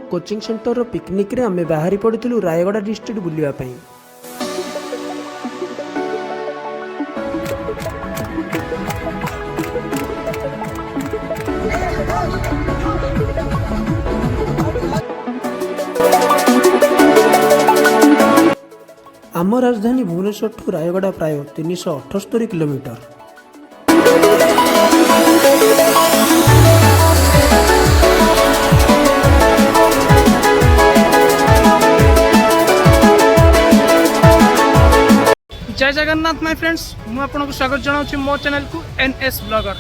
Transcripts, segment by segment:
Coaching centre picnic रे आमे बाहरी पड़िथिलु रायगड़ा डिस्ट्रिक्ट बुलिया पई। आम राजधानी भुवनेश्वर ठू रायगड़ा प्राय 378 किलोमीटर। जय जगन्नाथ माय फ्रेंड्स, मु आपको स्वागत जनाऊँ मो चैनल को एनएस ब्लॉगर।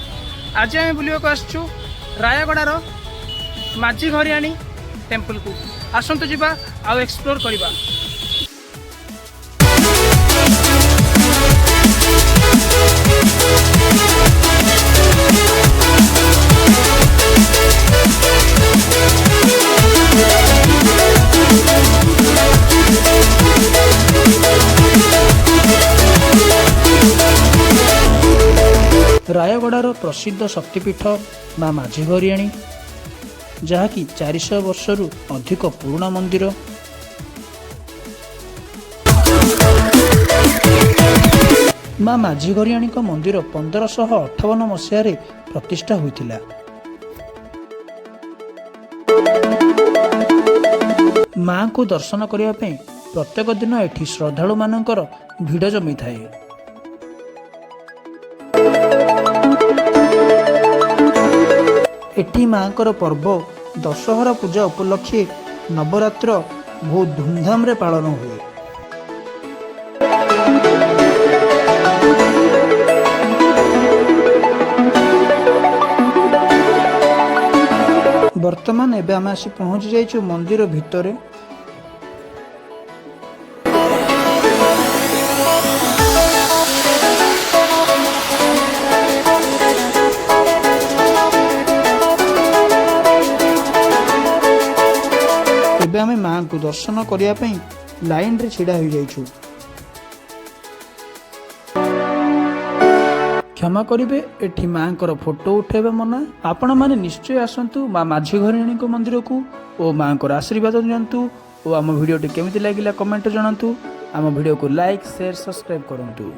आज आम बुलाक आसचु रायगड़ार माझी घरियाणी टेम्पल को। आसतु जीवा आउ एक्सप्लोर करवा। रायगड़ार प्रसिद्ध शक्तिपीठ माँ माझी घरियाणी, जहाँकि 400 वर्षरु अधिक पुराना मंदिर। माँ माझी घरियाणी का मंदिर 1558 मसीह प्रतिष्ठा होइथिला। माँ को दर्शन करने प्रत्येक दिन एठी श्रद्धालु मानकर भिड़ जमी थाए। एटी माँकर पर्व दशहरा पूजा उपलक्षे नवरात्र बहुत धूमधाम रे पालन हुए। वर्तमान एबे आम आसी पहुंची जाइछु मंदिर भितरे। एबे आमे माँ को दर्शन करने लाइन रे छिड़ा हो जाइछु। क्षमा करिवे, एठी माँ को फोटो उठेबा मना। आपण माने निश्चय आसंतु माँ माझी घरियाणी को मंदिर को और माँ को आशीर्वाद दियंतु। और आम वीडियो केमिति लागिला कमेंट जणांतु। आम वीडियो को लाइक शेयर सब्सक्राइब करंतु।